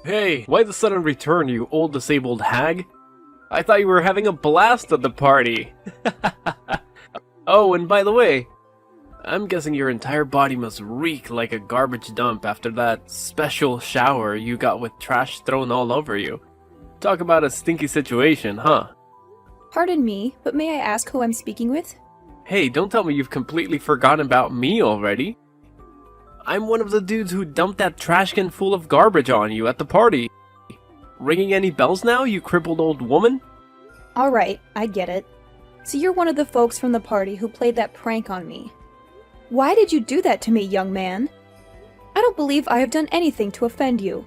Hey, why the sudden return, you old disabled hag? I thought you were having a blast at the party. Oh, and by the way, I'm guessing your entire body must reek like a garbage dump after that special shower you got with trash thrown all over you. Talk about a stinky situation, huh? Pardon me, but may I ask who I'm speaking with? Hey, don't tell me you've completely forgotten about me already. I'm one of the dudes who dumped that trash can full of garbage on you at the party. Ringing any bells now, you crippled old woman? Alright, I get it. So you're one of the folks from the party who played that prank on me. Why did you do that to me, young man? I don't believe I have done anything to offend you.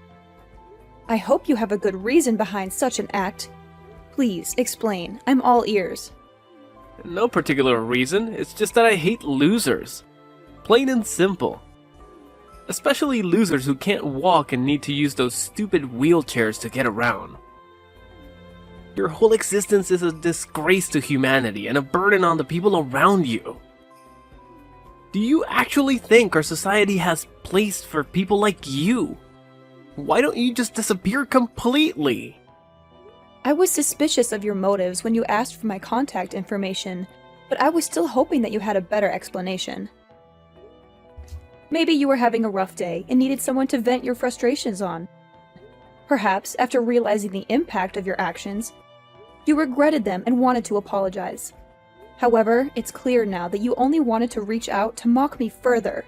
I hope you have a good reason behind such an act. Please, explain. I'm all ears. No particular reason, it's just that I hate losers. Plain and simple. Especially losers who can't walk and need to use those stupid wheelchairs to get around. Your whole existence is a disgrace to humanity and a burden on the people around you. Do you actually think our society has place for people like you? Why don't you just disappear completely? I was suspicious of your motives when you asked for my contact information, but I was still hoping that you had a better explanation. Maybe you were having a rough day and needed someone to vent your frustrations on. Perhaps, after realizing the impact of your actions, you regretted them and wanted to apologize. However, it's clear now that you only wanted to reach out to mock me further.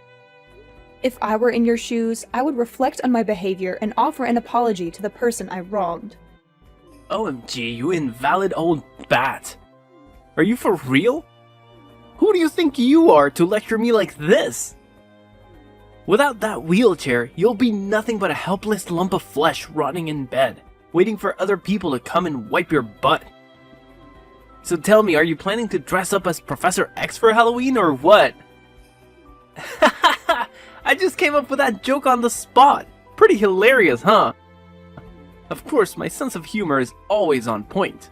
If I were in your shoes, I would reflect on my behavior and offer an apology to the person I wronged. OMG, you invalid old bat. Are you for real? Who do you think you are to lecture me like this? Without that wheelchair, you'll be nothing but a helpless lump of flesh rotting in bed, waiting for other people to come and wipe your butt. So tell me, are you planning to dress up as Professor X for Halloween or what? I just came up with that joke on the spot. Pretty hilarious, huh? Of course, my sense of humor is always on point.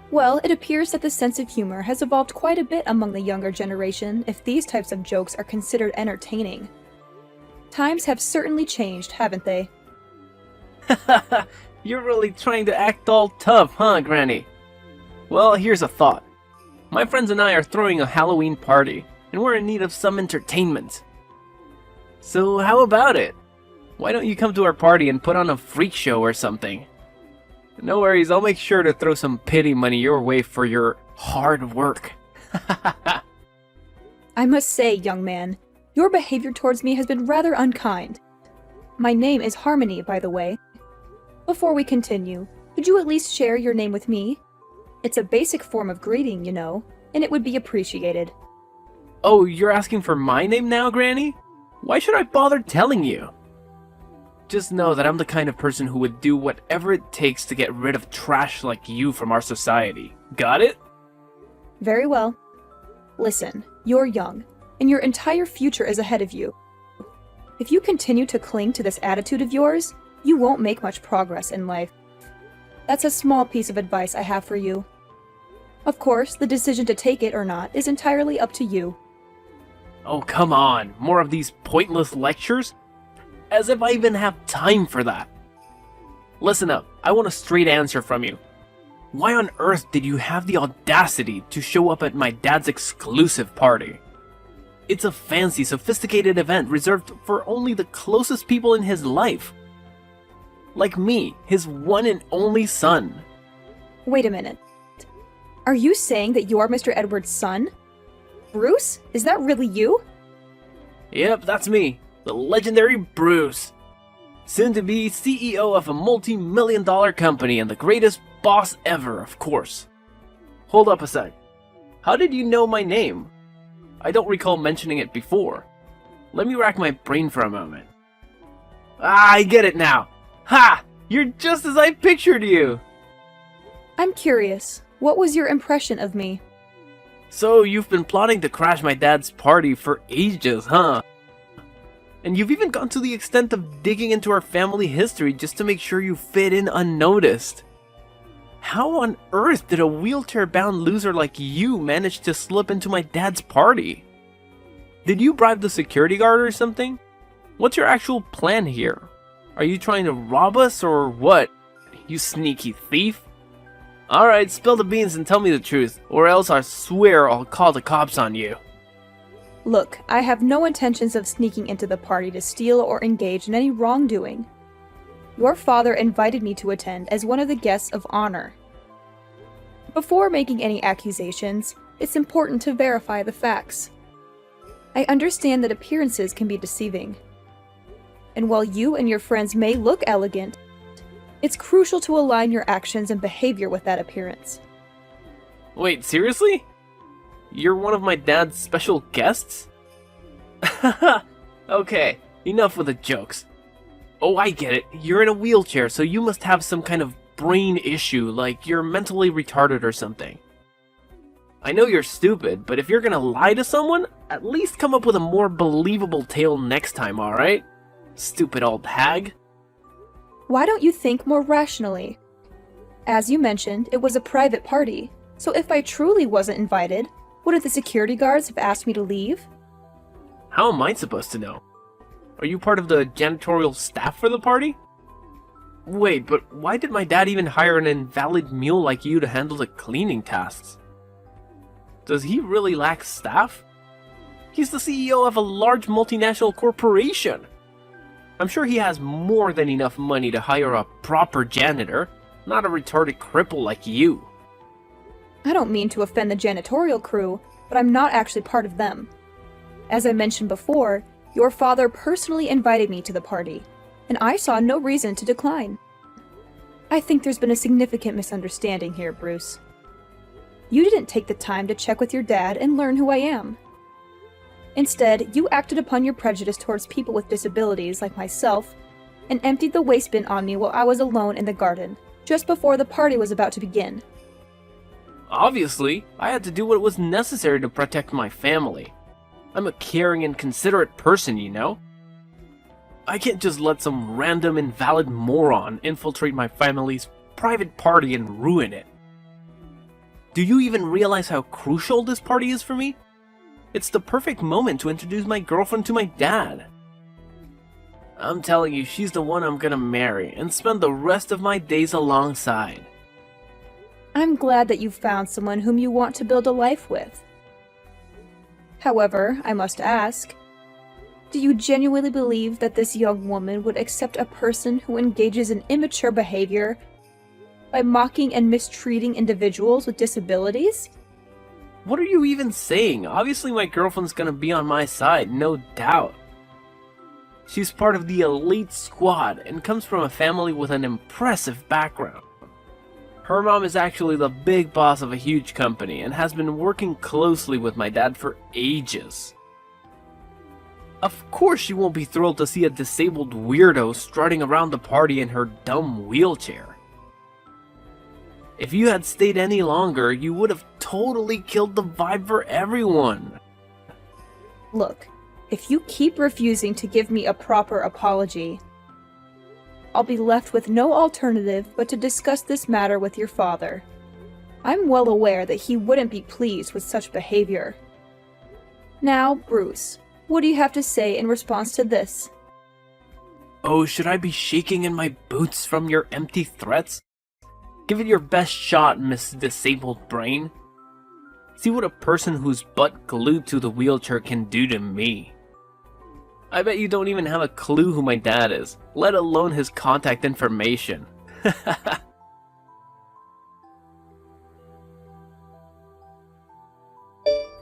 Well, it appears that the sense of humor has evolved quite a bit among the younger generation if these types of jokes are considered entertaining. Times have certainly changed, haven't they? You're really trying to act all tough, huh, Granny? Well, here's a thought. My friends and I are throwing a Halloween party, and we're in need of some entertainment. So how about it? Why don't you come to our party and put on a freak show or something? No worries, I'll make sure to throw some pity money your way for your hard work. I must say, young man, your behavior towards me has been rather unkind. My name is Harmony, by the way. Before we continue, could you at least share your name with me? It's a basic form of greeting, you know, and it would be appreciated. Oh, you're asking for my name now, Granny? Why should I bother telling you? Just know that I'm the kind of person who would do whatever it takes to get rid of trash like you from our society. Got it? Very well. Listen, you're young, and your entire future is ahead of you. If you continue to cling to this attitude of yours, you won't make much progress in life. That's a small piece of advice I have for you. Of course, the decision to take it or not is entirely up to you. Oh, come on. More of these pointless lectures? As if I even have time for that. Listen up, I want a straight answer from you. Why on earth did you have the audacity to show up at my dad's exclusive party? It's a fancy, sophisticated event reserved for only the closest people in his life. Like me, his one and only son. Wait a minute. Are you saying that you're Mr. Edwards' son? Bruce? Is that really you? Yep, that's me. The legendary Bruce. Soon to be CEO of a multi-million-dollar company and the greatest boss ever, of course. Hold up a sec. How did you know my name? I don't recall mentioning it before. Let me rack my brain for a moment. Ah, I get it now. Ha! You're just as I pictured you! I'm curious. What was your impression of me? So, you've been plotting to crash my dad's party for ages, huh? And you've even gone to the extent of digging into our family history just to make sure you fit in unnoticed. How on earth did a wheelchair-bound loser like you manage to slip into my dad's party? Did you bribe the security guard or something? What's your actual plan here? Are you trying to rob us or what? You sneaky thief? Alright, spill the beans and tell me the truth, or else I swear I'll call the cops on you. Look, I have no intentions of sneaking into the party to steal or engage in any wrongdoing. Your father invited me to attend as one of the guests of honor. Before making any accusations, it's important to verify the facts. I understand that appearances can be deceiving. And while you and your friends may look elegant, it's crucial to align your actions and behavior with that appearance. Wait, seriously? You're one of my dad's special guests? Okay, enough with the jokes. Oh, I get it. You're in a wheelchair, so you must have some kind of brain issue, like you're mentally retarded or something. I know you're stupid, but if you're gonna lie to someone, at least come up with a more believable tale next time, alright? Stupid old hag. Why don't you think more rationally? As you mentioned, it was a private party, so if I truly wasn't invited, wouldn't the security guards have asked me to leave? How am I supposed to know? Are you part of the janitorial staff for the party? Wait, but why did my dad even hire an invalid mule like you to handle the cleaning tasks? Does he really lack staff? He's the CEO of a large multinational corporation. I'm sure he has more than enough money to hire a proper janitor, not a retarded cripple like you. I don't mean to offend the janitorial crew, but I'm not actually part of them. As I mentioned before, your father personally invited me to the party, and I saw no reason to decline. I think there's been a significant misunderstanding here, Bruce. You didn't take the time to check with your dad and learn who I am. Instead, you acted upon your prejudice towards people with disabilities like myself and emptied the waste bin on me while I was alone in the garden, just before the party was about to begin. Obviously, I had to do what was necessary to protect my family. I'm a caring and considerate person, you know? I can't just let some random invalid moron infiltrate my family's private party and ruin it. Do you even realize how crucial this party is for me? It's the perfect moment to introduce my girlfriend to my dad. I'm telling you, she's the one I'm gonna marry and spend the rest of my days alongside. I'm glad that you've found someone whom you want to build a life with. However, I must ask, do you genuinely believe that this young woman would accept a person who engages in immature behavior by mocking and mistreating individuals with disabilities? What are you even saying? Obviously my girlfriend's gonna be on my side, no doubt. She's part of the elite squad and comes from a family with an impressive background. Her mom is actually the big boss of a huge company and has been working closely with my dad for ages. Of course she won't be thrilled to see a disabled weirdo strutting around the party in her dumb wheelchair. If you had stayed any longer, you would have totally killed the vibe for everyone. Look, if you keep refusing to give me a proper apology, I'll be left with no alternative but to discuss this matter with your father. I'm well aware that he wouldn't be pleased with such behavior. Now, Bruce, what do you have to say in response to this? Oh, should I be shaking in my boots from your empty threats? Give it your best shot, Miss Disabled Brain. See what a person who's butt glued to the wheelchair can do to me. I bet you don't even have a clue who my dad is, let alone his contact information.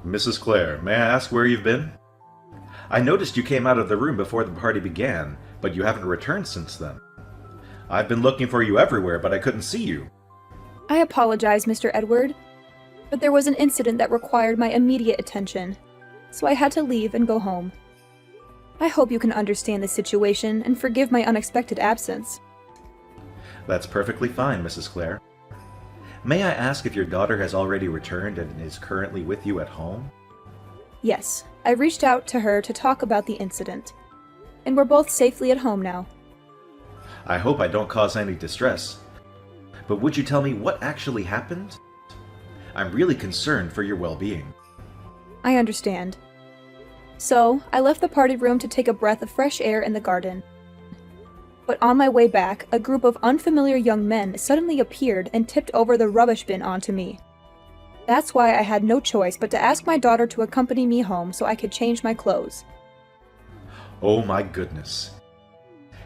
Mrs. Clare, may I ask where you've been? I noticed you came out of the room before the party began, but you haven't returned since then. I've been looking for you everywhere, but I couldn't see you. I apologize, Mr. Edward, but there was an incident that required my immediate attention, so I had to leave and go home. I hope you can understand the situation and forgive my unexpected absence. That's perfectly fine, Mrs. Clare. May I ask if your daughter has already returned and is currently with you at home? Yes, I reached out to her to talk about the incident, and we're both safely at home now. I hope I don't cause any distress. But would you tell me what actually happened? I'm really concerned for your well-being. I understand. So, I left the party room to take a breath of fresh air in the garden. But on my way back, a group of unfamiliar young men suddenly appeared and tipped over the rubbish bin onto me. That's why I had no choice but to ask my daughter to accompany me home so I could change my clothes. Oh my goodness.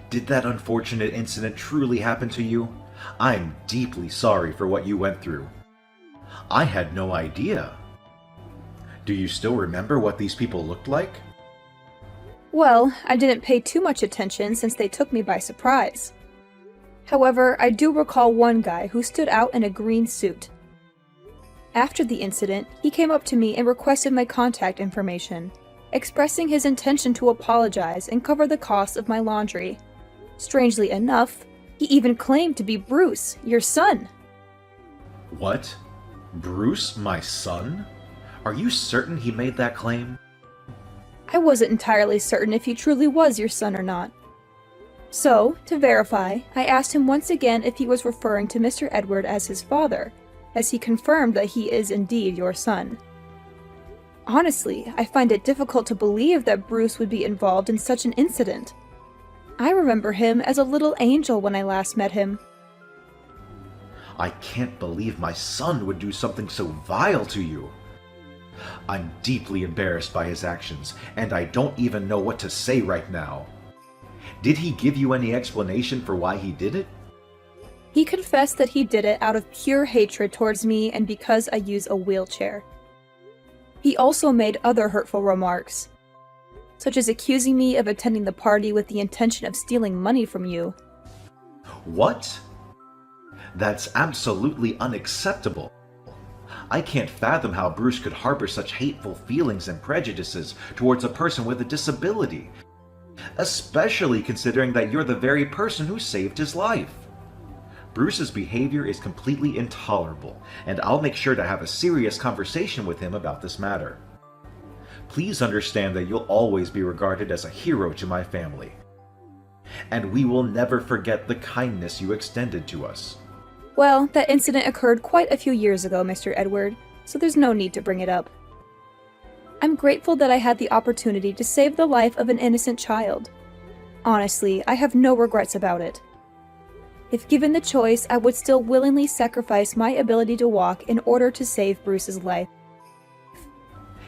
Did that unfortunate incident truly happen to you? I'm deeply sorry for what you went through. I had no idea. Do you still remember what these people looked like? Well, I didn't pay too much attention since they took me by surprise. However, I do recall one guy who stood out in a green suit. After the incident, he came up to me and requested my contact information, expressing his intention to apologize and cover the cost of my laundry. Strangely enough, he even claimed to be Bruce, your son. What? Bruce, my son? Are you certain he made that claim? I wasn't entirely certain if he truly was your son or not. So, to verify, I asked him once again if he was referring to Mr. Edward as his father, as he confirmed that he is indeed your son. Honestly, I find it difficult to believe that Bruce would be involved in such an incident. I remember him as a little angel when I last met him. I can't believe my son would do something so vile to you. I'm deeply embarrassed by his actions, and I don't even know what to say right now. Did he give you any explanation for why he did it? He confessed that he did it out of pure hatred towards me and because I use a wheelchair. He also made other hurtful remarks, such as accusing me of attending the party with the intention of stealing money from you. What? That's absolutely unacceptable. I can't fathom how Bruce could harbor such hateful feelings and prejudices towards a person with a disability, especially considering that you're the very person who saved his life. Bruce's behavior is completely intolerable, and I'll make sure to have a serious conversation with him about this matter. Please understand that you'll always be regarded as a hero to my family, and we will never forget the kindness you extended to us. Well, that incident occurred quite a few years ago, Mr. Edward, so there's no need to bring it up. I'm grateful that I had the opportunity to save the life of an innocent child. Honestly, I have no regrets about it. If given the choice, I would still willingly sacrifice my ability to walk in order to save Bruce's life.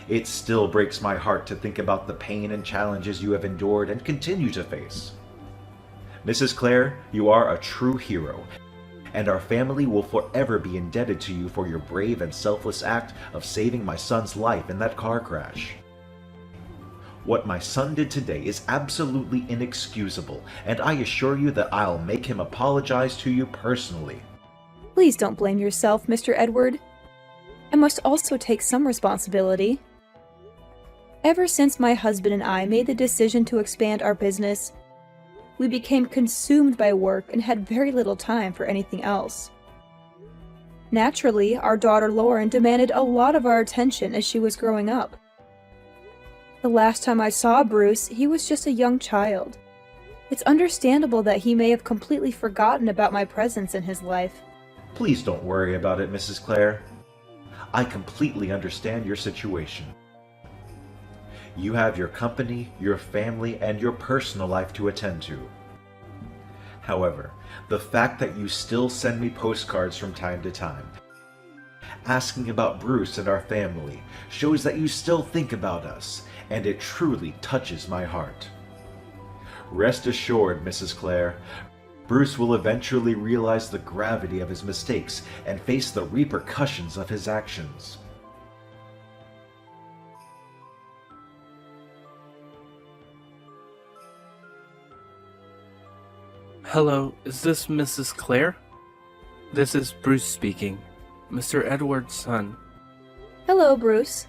It still breaks my heart to think about the pain and challenges you have endured and continue to face. Mrs. Clare, you are a true hero, and our family will forever be indebted to you for your brave and selfless act of saving my son's life in that car crash. What my son did today is absolutely inexcusable, and I assure you that I'll make him apologize to you personally. Please don't blame yourself, Mr. Edward. I must also take some responsibility. Ever since my husband and I made the decision to expand our business, we became consumed by work and had very little time for anything else. Naturally, our daughter Lauren demanded a lot of our attention as she was growing up. The last time I saw Bruce, he was just a young child. It's understandable that he may have completely forgotten about my presence in his life. Please don't worry about it, Mrs. Clare. I completely understand your situation. You have your company, your family, and your personal life to attend to. However, the fact that you still send me postcards from time to time, asking about Bruce and our family, shows that you still think about us, and it truly touches my heart. Rest assured, Mrs. Clare, Bruce will eventually realize the gravity of his mistakes and face the repercussions of his actions. Hello, is this Mrs. Clare? This is Bruce speaking, Mr. Edward's son. Hello, Bruce.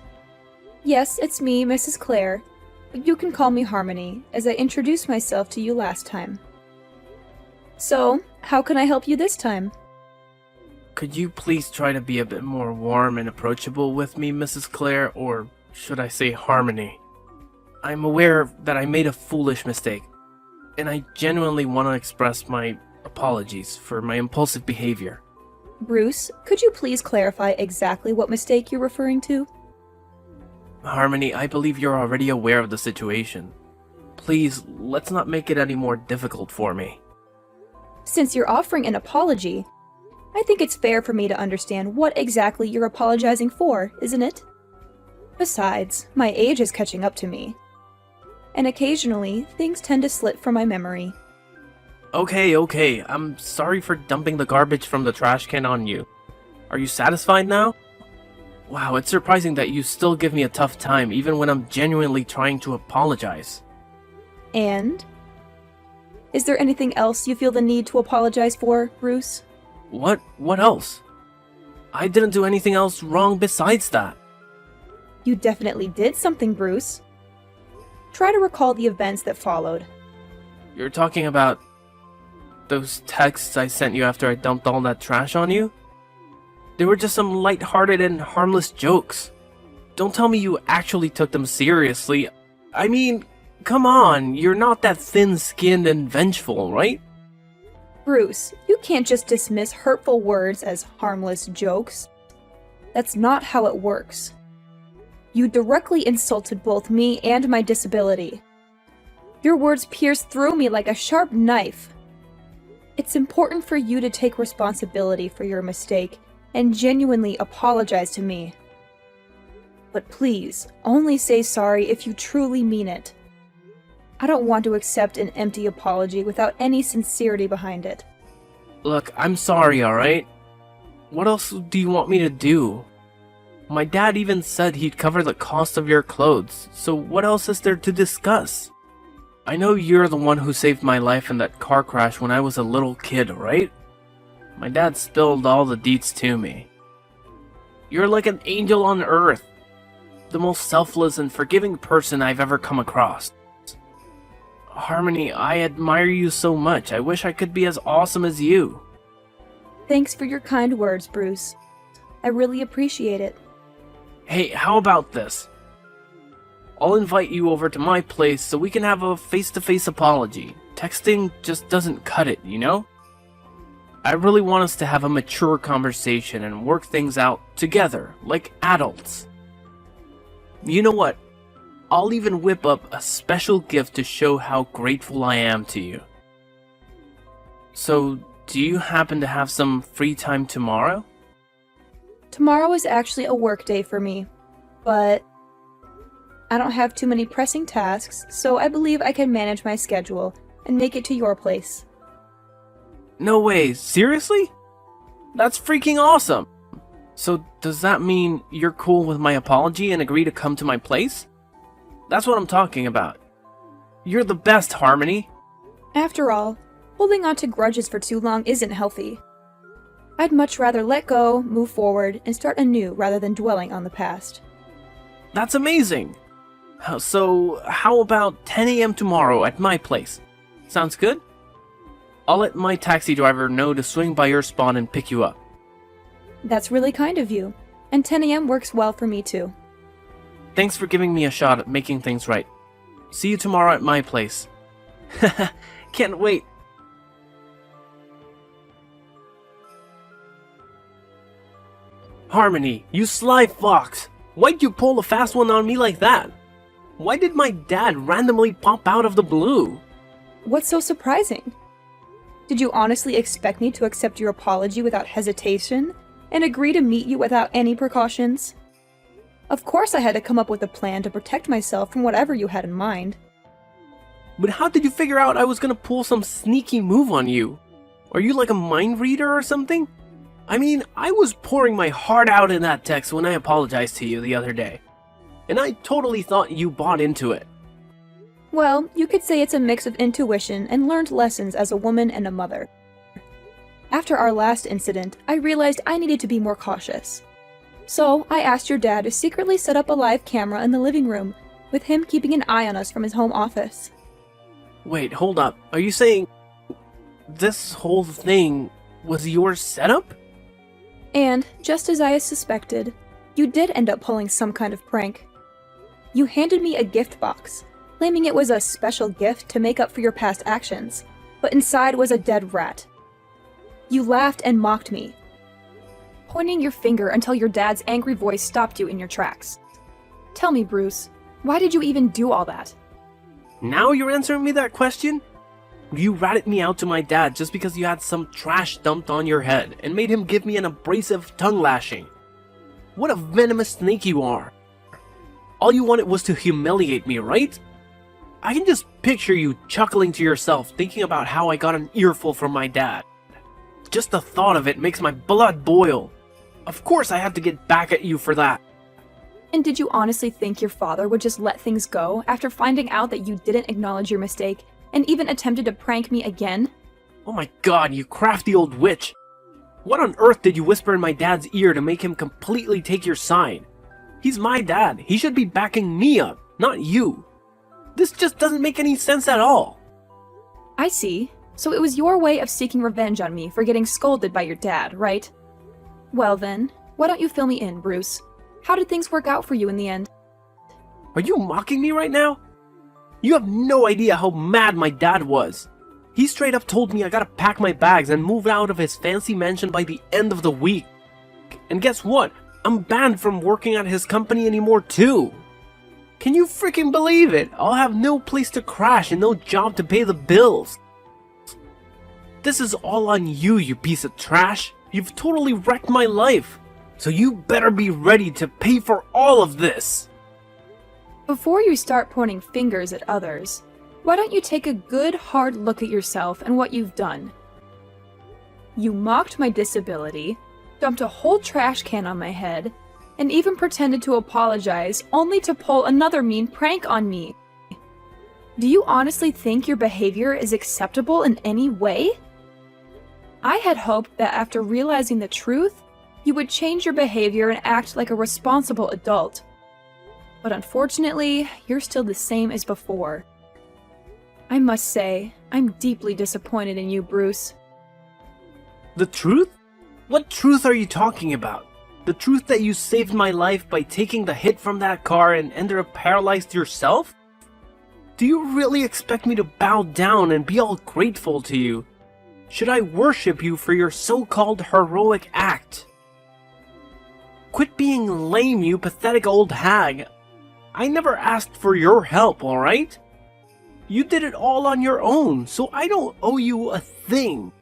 Yes, it's me, Mrs. Clare, but you can call me Harmony, as I introduced myself to you last time. So, how can I help you this time? Could you please try to be a bit more warm and approachable with me, Mrs. Clare, or should I say Harmony? I'm aware that I made a foolish mistake, and I genuinely want to express my apologies for my impulsive behavior. Bruce, could you please clarify exactly what mistake you're referring to? Harmony, I believe you're already aware of the situation. Please, let's not make it any more difficult for me. Since you're offering an apology, I think it's fair for me to understand what exactly you're apologizing for, isn't it? Besides, my age is catching up to me. And occasionally, things tend to slip from my memory. Okay, I'm sorry for dumping the garbage from the trash can on you. Are you satisfied now? Wow, it's surprising that you still give me a tough time even when I'm genuinely trying to apologize. And? Is there anything else you feel the need to apologize for, Bruce? What else? I didn't do anything else wrong besides that. You definitely did something, Bruce. Try to recall the events that followed. You're talking about those texts I sent you after I dumped all that trash on you? They were just some light-hearted and harmless jokes. Don't tell me you actually took them seriously. I mean, come on, you're not that thin-skinned and vengeful, right? Bruce, you can't just dismiss hurtful words as harmless jokes. That's not how it works. You directly insulted both me and my disability. Your words pierced through me like a sharp knife. It's important for you to take responsibility for your mistake and genuinely apologize to me. But please, only say sorry if you truly mean it. I don't want to accept an empty apology without any sincerity behind it. Look, I'm sorry, alright? What else do you want me to do? My dad even said he'd cover the cost of your clothes, so what else is there to discuss? I know you're the one who saved my life in that car crash when I was a little kid, right? My dad spilled all the deets to me. You're like an angel on earth. The most selfless and forgiving person I've ever come across. Harmony, I admire you so much. I wish I could be as awesome as you. Thanks for your kind words, Bruce. I really appreciate it. Hey, how about this? I'll invite you over to my place so we can have a face-to-face apology. Texting just doesn't cut it, you know? I really want us to have a mature conversation and work things out together, like adults. You know what? I'll even whip up a special gift to show how grateful I am to you. So, do you happen to have some free time tomorrow? Tomorrow is actually a work day for me, but I don't have too many pressing tasks, so I believe I can manage my schedule and make it to your place. No way, seriously? That's freaking awesome! So does that mean you're cool with my apology and agree to come to my place? That's what I'm talking about. You're the best, Harmony! After all, holding on to grudges for too long isn't healthy. I'd much rather let go, move forward, and start anew rather than dwelling on the past. That's amazing! So, how about 10 a.m. tomorrow at my place? Sounds good? I'll let my taxi driver know to swing by your spawn and pick you up. That's really kind of you, and 10 a.m. works well for me too. Thanks for giving me a shot at making things right. See you tomorrow at my place. Can't wait. Harmony, you sly fox! Why'd you pull a fast one on me like that? Why did my dad randomly pop out of the blue? What's so surprising? Did you honestly expect me to accept your apology without hesitation and agree to meet you without any precautions? Of course I had to come up with a plan to protect myself from whatever you had in mind. But how did you figure out I was gonna pull some sneaky move on you? Are you like a mind reader or something? I mean, I was pouring my heart out in that text when I apologized to you the other day. And I totally thought you bought into it. Well, you could say it's a mix of intuition and learned lessons as a woman and a mother. After our last incident, I realized I needed to be more cautious. So, I asked your dad to secretly set up a live camera in the living room, with him keeping an eye on us from his home office. Wait, hold up. Are you saying this whole thing was your setup? And, just as I had suspected, you did end up pulling some kind of prank. You handed me a gift box, claiming it was a special gift to make up for your past actions, but inside was a dead rat. You laughed and mocked me, pointing your finger until your dad's angry voice stopped you in your tracks. Tell me, Bruce, why did you even do all that? Now you're answering me that question? You ratted me out to my dad just because you had some trash dumped on your head and made him give me an abrasive tongue lashing. What a venomous snake you are. All you wanted was to humiliate me, right? I can just picture you chuckling to yourself thinking about how I got an earful from my dad. Just the thought of it makes my blood boil. Of course I have to get back at you for that. And did you honestly think your father would just let things go after finding out that you didn't acknowledge your mistake and even attempted to prank me again? Oh my god, you crafty old witch. What on earth did you whisper in my dad's ear to make him completely take your side? He's my dad. He should be backing me up, not you. This just doesn't make any sense at all. I see. So it was your way of seeking revenge on me for getting scolded by your dad, right? Well then, why don't you fill me in, Bruce? How did things work out for you in the end? Are you mocking me right now? You have no idea how mad my dad was. He straight up told me I gotta pack my bags and move out of his fancy mansion by the end of the week. And guess what? I'm banned from working at his company anymore too. Can you freaking believe it? I'll have no place to crash and no job to pay the bills. This is all on you, you piece of trash. You've totally wrecked my life. So you better be ready to pay for all of this. Before you start pointing fingers at others, why don't you take a good hard look at yourself and what you've done? You mocked my disability, dumped a whole trash can on my head, and even pretended to apologize only to pull another mean prank on me. Do you honestly think your behavior is acceptable in any way? I had hoped that after realizing the truth, you would change your behavior and act like a responsible adult. But unfortunately, you're still the same as before. I must say, I'm deeply disappointed in you, Bruce. The truth? What truth are you talking about? The truth that you saved my life by taking the hit from that car and ended up paralyzed yourself? Do you really expect me to bow down and be all grateful to you? Should I worship you for your so-called heroic act? Quit being lame, you pathetic old hag. I never asked for your help, alright? You did it all on your own, so I don't owe you a thing.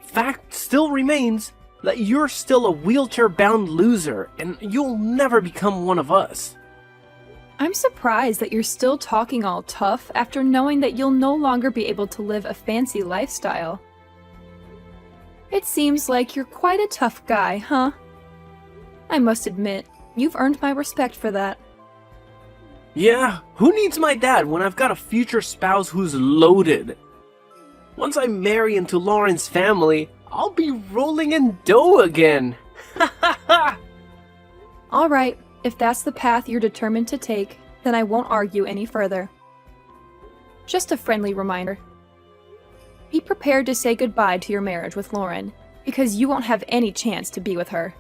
Fact still remains that you're still a wheelchair-bound loser, and you'll never become one of us. I'm surprised that you're still talking all tough after knowing that you'll no longer be able to live a fancy lifestyle. It seems like you're quite a tough guy, huh? I must admit, you've earned my respect for that. Yeah, who needs my dad when I've got a future spouse who's loaded? Once I marry into Lauren's family, I'll be rolling in dough again. Ha ha ha! Alright, if that's the path you're determined to take, then I won't argue any further. Just a friendly reminder. Be prepared to say goodbye to your marriage with Lauren, because you won't have any chance to be with her.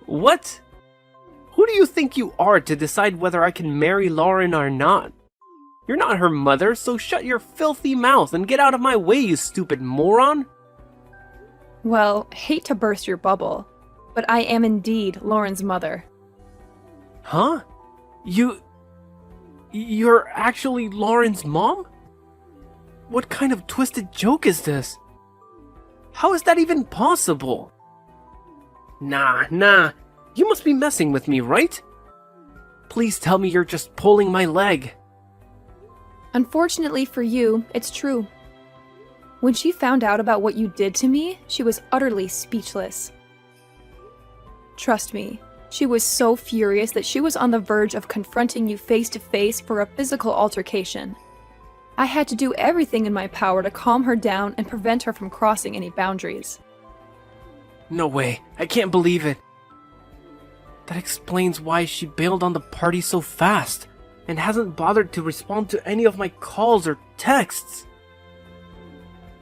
What? Who do you think you are to decide whether I can marry Lauren or not? You're not her mother, so shut your filthy mouth and get out of my way, you stupid moron! Well, hate to burst your bubble, but I am indeed Lauren's mother. Huh? You're actually Lauren's mom? What kind of twisted joke is this? How is that even possible? Nah, you must be messing with me, right? Please tell me you're just pulling my leg. Unfortunately for you, it's true. When she found out about what you did to me, she was utterly speechless. Trust me, she was so furious that she was on the verge of confronting you face to face for a physical altercation. I had to do everything in my power to calm her down and prevent her from crossing any boundaries. No way, I can't believe it. That explains why she bailed on the party so fast, and hasn't bothered to respond to any of my calls or texts.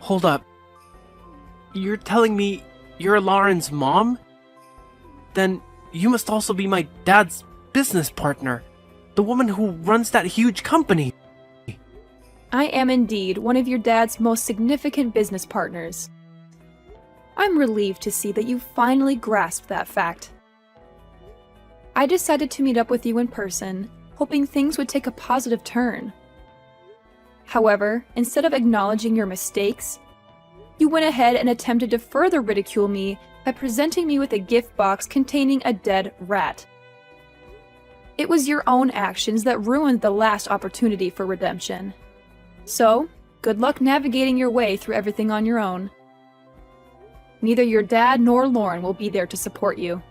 Hold up. You're telling me you're Lauren's mom? Then you must also be my dad's business partner, the woman who runs that huge company. I am indeed one of your dad's most significant business partners. I'm relieved to see that you finally grasped that fact. I decided to meet up with you in person, hoping things would take a positive turn. However, instead of acknowledging your mistakes, you went ahead and attempted to further ridicule me by presenting me with a gift box containing a dead rat. It was your own actions that ruined the last opportunity for redemption. So, good luck navigating your way through everything on your own. Neither your dad nor Lauren will be there to support you.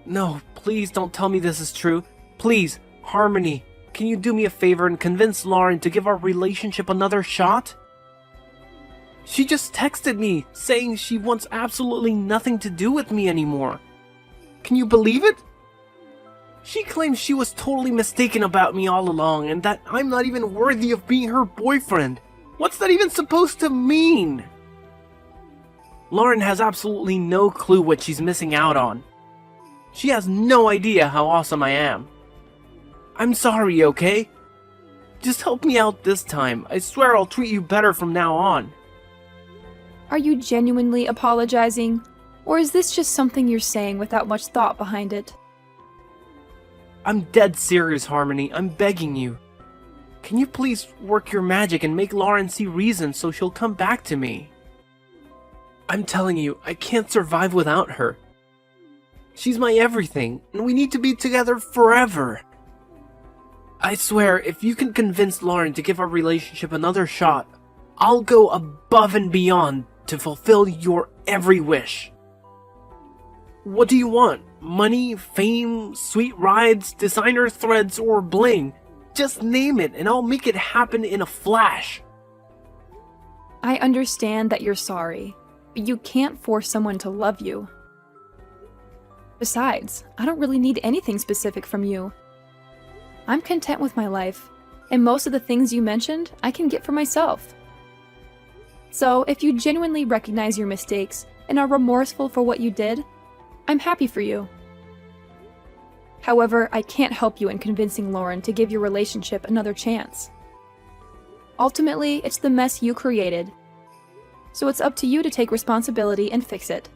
No, please don't tell me this is true. Please, Harmony, can you do me a favor and convince Lauren to give our relationship another shot? She just texted me saying she wants absolutely nothing to do with me anymore. Can you believe it? She claims she was totally mistaken about me all along and that I'm not even worthy of being her boyfriend. What's that even supposed to mean? Lauren has absolutely no clue what she's missing out on. She has no idea how awesome I am. I'm sorry, okay? Just help me out this time. I swear I'll treat you better from now on. Are you genuinely apologizing, or is this just something you're saying without much thought behind it? I'm dead serious, Harmony. I'm begging you. Can you please work your magic and make Lauren see reason so she'll come back to me? I'm telling you, I can't survive without her. She's my everything, and we need to be together forever. I swear, if you can convince Lauren to give our relationship another shot, I'll go above and beyond to fulfill your every wish. What do you want? Money, fame, sweet rides, designer threads, or bling? Just name it and I'll make it happen in a flash. I understand that you're sorry, but you can't force someone to love you. Besides, I don't really need anything specific from you. I'm content with my life, and most of the things you mentioned I can get for myself. So, if you genuinely recognize your mistakes and are remorseful for what you did, I'm happy for you. However, I can't help you in convincing Lauren to give your relationship another chance. Ultimately, it's the mess you created, so it's up to you to take responsibility and fix it.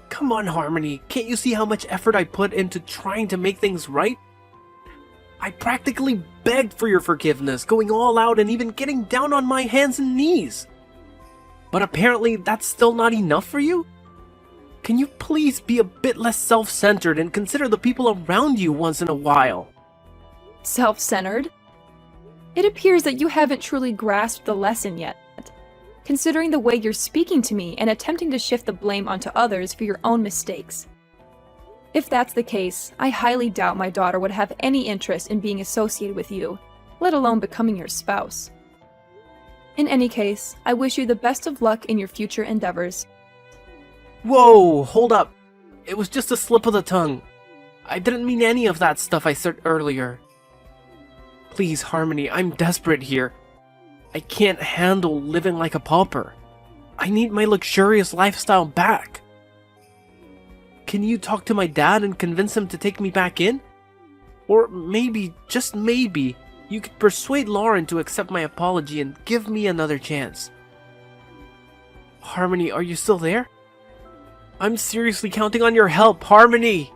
Come on, Harmony, can't you see how much effort I put into trying to make things right? I practically begged for your forgiveness, going all out and even getting down on my hands and knees. But apparently that's still not enough for you? Can you please be a bit less self-centered and consider the people around you once in a while? Self-centered? It appears that you haven't truly grasped the lesson yet, considering the way you're speaking to me and attempting to shift the blame onto others for your own mistakes. If that's the case, I highly doubt my daughter would have any interest in being associated with you, let alone becoming your spouse. In any case, I wish you the best of luck in your future endeavors. Whoa, hold up. It was just a slip of the tongue. I didn't mean any of that stuff I said earlier. Please, Harmony, I'm desperate here. I can't handle living like a pauper. I need my luxurious lifestyle back. Can you talk to my dad and convince him to take me back in? Or maybe, just maybe, you could persuade Lauren to accept my apology and give me another chance. Harmony, are you still there? I'm seriously counting on your help, Harmony!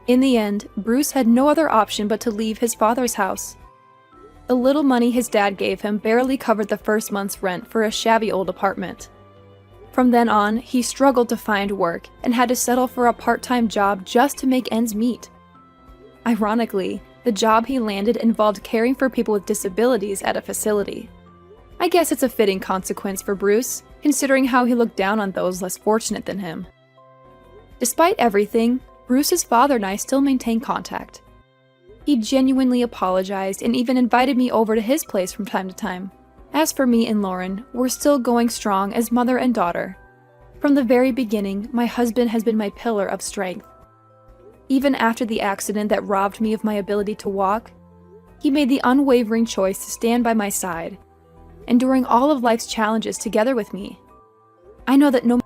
In the end, Bruce had no other option but to leave his father's house. The little money his dad gave him barely covered the first month's rent for a shabby old apartment. From then on, he struggled to find work and had to settle for a part-time job just to make ends meet. Ironically, the job he landed involved caring for people with disabilities at a facility. I guess it's a fitting consequence for Bruce, considering how he looked down on those less fortunate than him. Despite everything, Bruce's father and I still maintain contact. He genuinely apologized and even invited me over to his place from time to time. As for me and Lauren, we're still going strong as mother and daughter. From the very beginning, my husband has been my pillar of strength. Even after the accident that robbed me of my ability to walk, he made the unwavering choice to stand by my side, enduring all of life's challenges together with me. I know that no